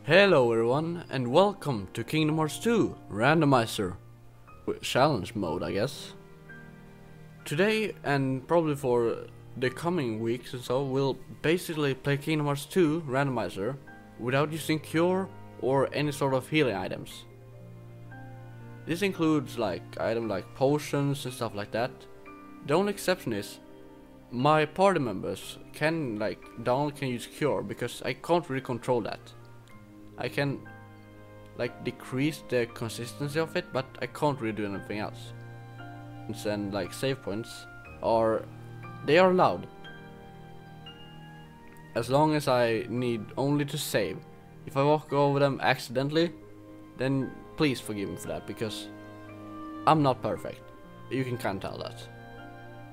Hello everyone and welcome to Kingdom Hearts 2 randomizer challenge mode, I guess. Today and probably for the coming weeks or so, we'll basically play Kingdom Hearts 2 randomizer without using cure or any sort of healing items. This includes items like potions and stuff like that. The only exception is my party members can, Donald can use cure because I can't really control that. I can decrease the consistency of it, but I can't really do anything else. And save points are allowed as long as I need only to save. If I walk over them accidentally, then please forgive me for that, because I'm not perfect. You can kinda tell that.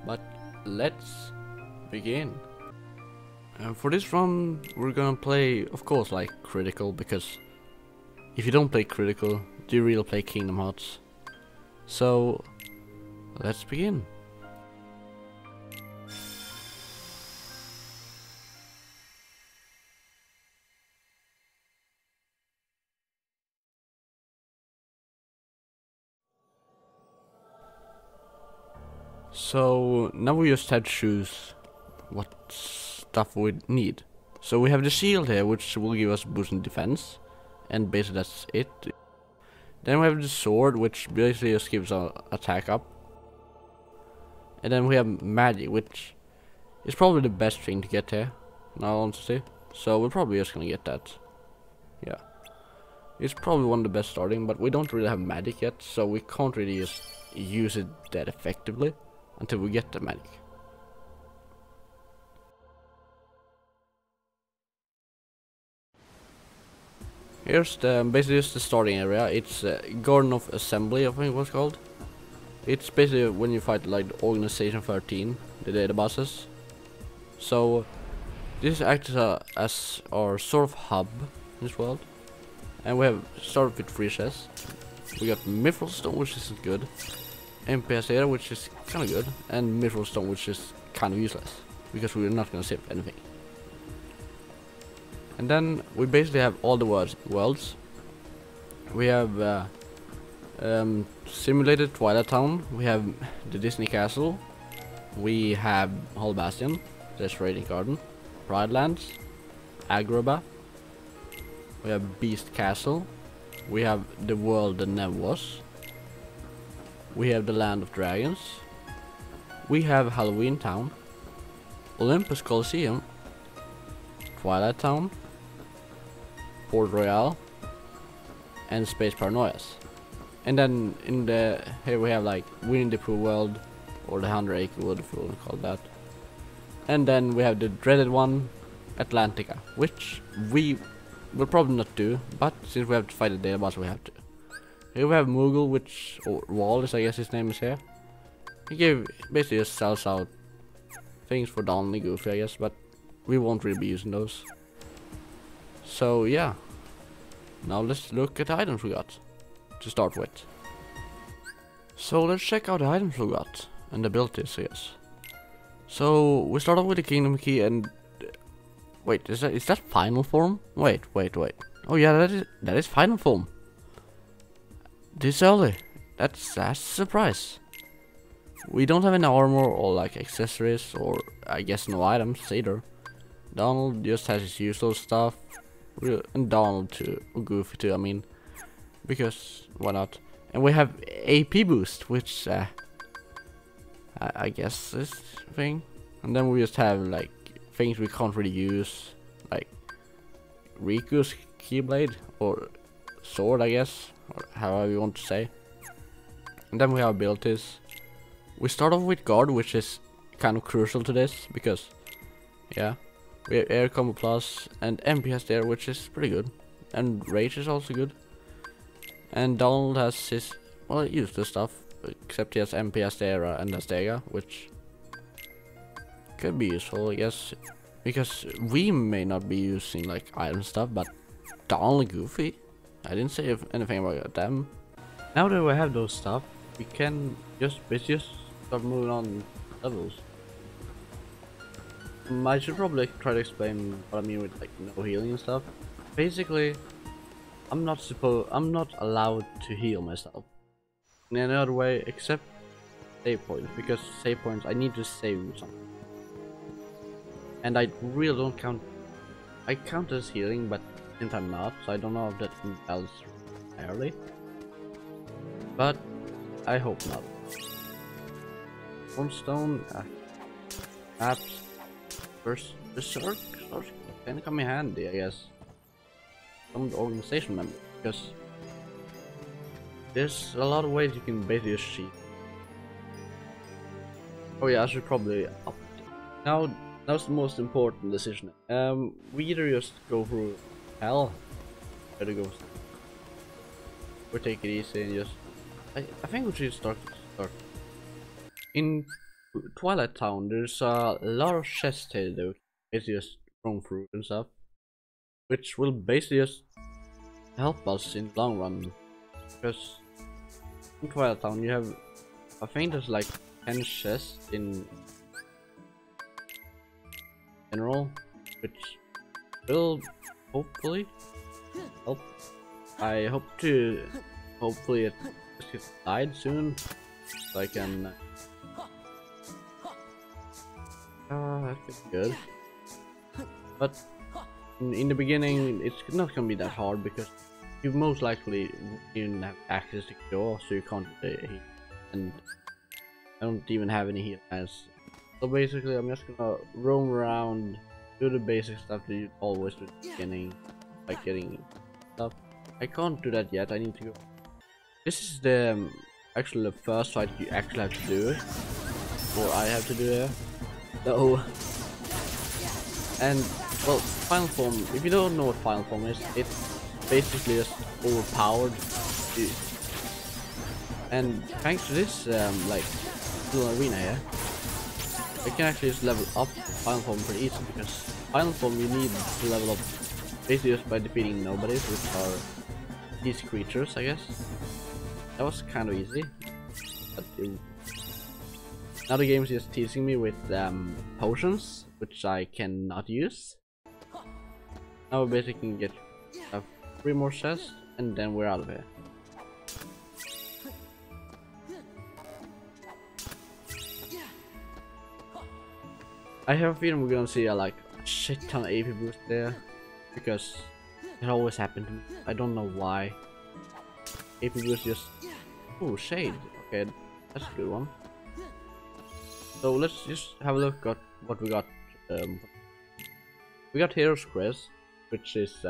But let's begin. And for this run we're gonna play, of course, critical, because if you don't play critical, do you really play Kingdom Hearts? So let's begin. So now we just have to choose what stuff we need. So we have the shield here, which will give us a boost in defense, and basically that's it. Then we have the sword, which basically just gives our attack up. And then we have magic, which is probably the best thing to get here, now honestly. So we're probably just gonna get that. Yeah, it's probably one of the best starting, but we don't really have magic yet, so we can't really just use it that effectively until we get the magic. Here's basically just the starting area. It's Garden of Assembly, I think it was called. It's basically when you fight the Organization 13, the data bosses. So this acts as our sort of hub in this world. And we have started with 3 chests. We got Mithril Stone, which isn't good. MPS data, which is kind of good, and Mithril Stone, which is kind of useless because we're not gonna save anything. And then we basically have all the worlds. We have simulated Twilight Town. We have the Disney Castle. We have Hall Bastion, Desolating Garden, Pride Lands, Agrabah. We have Beast Castle. We have the world that never was. We have the Land of Dragons. We have Halloween Town, Olympus Coliseum, Twilight Town, Port Royale, and Space Paranoias. And then here we have Winnie the Pooh World, or the 100-acre wood, if you want to call that. And then we have the dreaded one, Atlantica, which we will probably not do, but since we have to fight the data boss, we have to. Here we have Moogle, or Wallace, I guess his name is here. He basically just sells out things for Donald and Goofy, I guess, but we won't really be using those. So yeah, now let's look at the items we got to start with. So let's check out the items we got and the abilities, I guess. So we start off with the Kingdom Key, and wait, is that final form? Wait. Oh yeah, that is final form. This early. That's a surprise. We don't have any armor or accessories, or I guess no items either. Donald just has his usual stuff, and Donald too, or Goofy too, I mean, because why not? And we have AP boost, which I guess this thing. And then we just have things we can't really use, like Riku's Keyblade or sword, I guess, or however you want to say. And then we have abilities. We start off with guard, which is kind of crucial to this, because yeah, we have air combo plus and MPS there, which is pretty good, and rage is also good. And Donald has his, well, useless stuff, except he has MPS there and Astega, which could be useful, I guess, because we may not be using item stuff, but Donald and Goofy, I didn't say anything about them. Now that we have those stuff, we can just start moving on levels. I should probably try to explain what I mean with no healing and stuff. Basically, I'm not allowed to heal myself in any other way except save points, because save points I need to save something. And I really don't count. I count as healing, but since I'm not, so I don't know if that else entirely. But I hope not. One stone, maps, first research can come in handy, I guess. Some organization member, because there's a lot of ways you can basically cheat. Oh yeah, I should probably up. Now's the most important decision. We either just go through hell, or go, or take it easy and just. I think we should start. In Twilight Town, there's a lot of chests here that it's just roam through and stuff, which will basically just help us in the long run. Because in Twilight Town, you have, I think there's like 10 chests in general, which will hopefully help. I hope to hopefully it gets died soon, so I can. That's good. But in the beginning, it's not gonna be that hard because you most likely didn't have access to cure, so you can't heal. And I don't even have any heal as. So basically, I'm just gonna roam around, do the basic stuff that you always do at the beginning, like getting stuff. I can't do that yet. I need to go. This is the actually the first fight you actually have to do, or I have to do it. So, and well, final form. If you don't know what final form is, it's basically just overpowered. And thanks to this, like little arena here, I can actually just level up final form pretty easy, because final form you need to level up basically just by defeating nobodies, which are these creatures, I guess. That was kind of easy, but now the game is just teasing me with potions, which I cannot use. Now we basically can get 3 more chests, and then we're out of here. I have a feeling we're gonna see a shit ton of AP boost there, because it always happened to me. I don't know why. AP boost just... Oh, shade. Okay, that's a good one. So let's just have a look at what we got. We got Hero's Crest, which is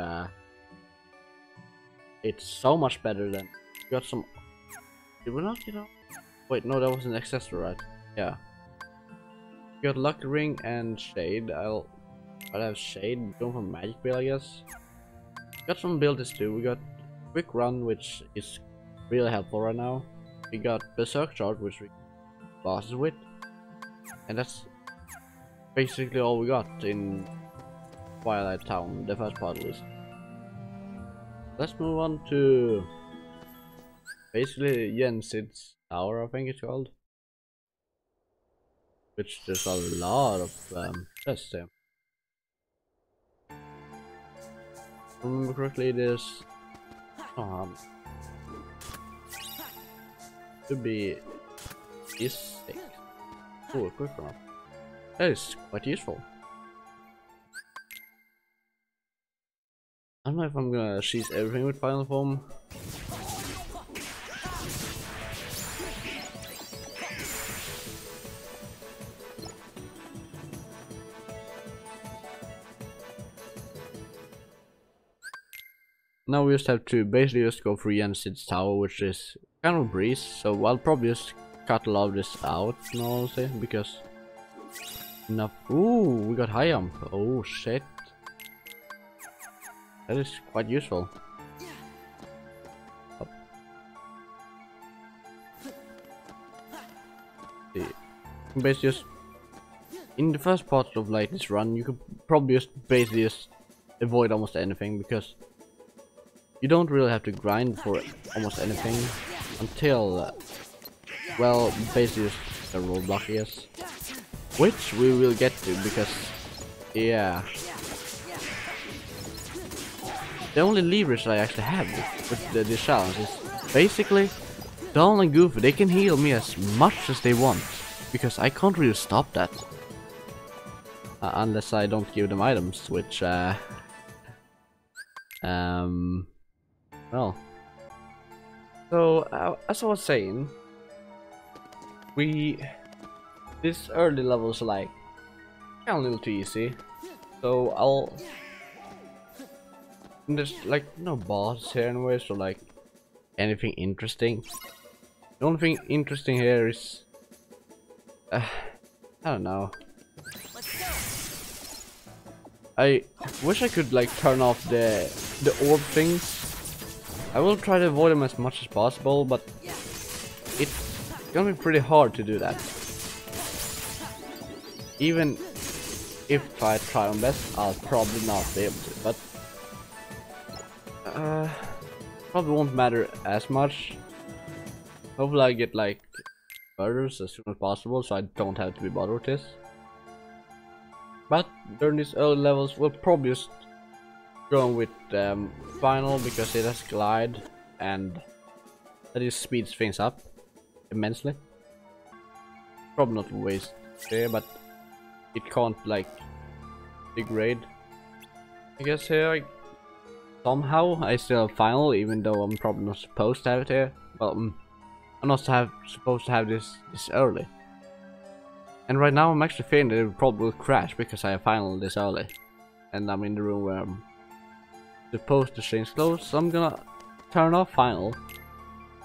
it's so much better than. We got some. Did we not get up? Wait, no, that was an accessory, right? Yeah. We got Lucky Ring and Shade. I'll have Shade going from Magic Bill, I guess. Got some abilities too. We got Quick Run, which is really helpful right now. We got Berserk Charge, which we bosses with, and that's basically all we got in Twilight Town, the first part at least. Let's move on to basically Yensid's Tower, I think it's called, which there's a lot of chests there. If I remember correctly, there's should be is 6. Oh, a quick run. That is quite useful. I don't know if I'm gonna seize everything with final form. Now we just have to basically just go through Yensid's Tower, which is kind of a breeze, so I'll probably just cut a lot of this out, in all honesty, because enough. Ooh, we got high jump. Oh shit, that is quite useful. Up. See, basically just in the first part of like this run, you could probably just basically just avoid almost anything, because you don't really have to grind for almost anything until, well, basically just a roadblock, I guess. Which we will get to, because, yeah. the only leverage I actually have with this challenge is basically Dawn and Goofy. They can heal me as much as they want, because I can't really stop that. Unless I don't give them items, which, well. So, as I was saying, this early levels are like, kind of a little too easy. So there's like no boss here anyway, so like, anything interesting. The only thing interesting here is, I don't know. I wish I could like turn off the orb things. I will try to avoid them as much as possible, but it's gonna be pretty hard to do that. Even if I try my best, I'll probably not be able to, but probably won't matter as much. Hopefully I get like murders as soon as possible, so I don't have to be bothered with this. But during these early levels, we'll probably just go with final, because it has glide and that just speeds things up immensely. Probably not waste there, but it can't like degrade. I guess here somehow I still have final, even though I'm probably not supposed to have it here. Well, I'm not supposed to have this early. And right now I'm actually fearing that it probably will crash because I have final this early. And I'm in the room where I'm supposed to change clothes, so I'm gonna turn off final.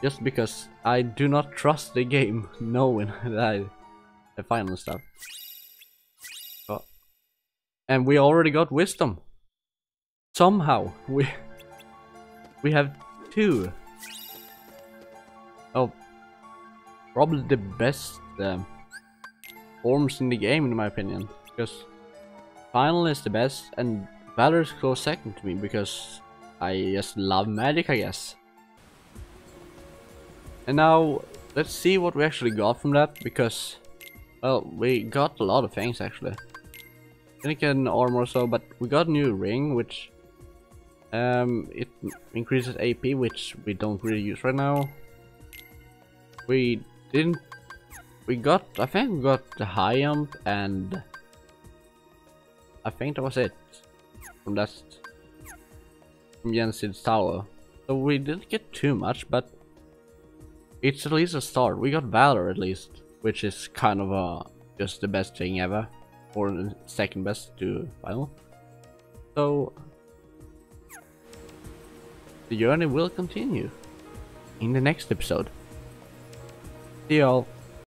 Just because I do not trust the game knowing that I have final stuff. Oh. And we already got wisdom. Somehow we have 2. Oh, probably the best forms in the game in my opinion, because final is the best and Valor is close second to me because I just love magic, I guess. And now let's see what we actually got from that, because well, we got a lot of things actually. Didn't get an armor or so, but we got a new ring which it increases AP, which we don't really use right now. I think we got the high jump, and I think that was it from Jensid's tower. So we didn't get too much, but it's at least a start. We got Valor at least, which is kind of just the best thing ever, or the second best to final. So the journey will continue in the next episode. See y'all.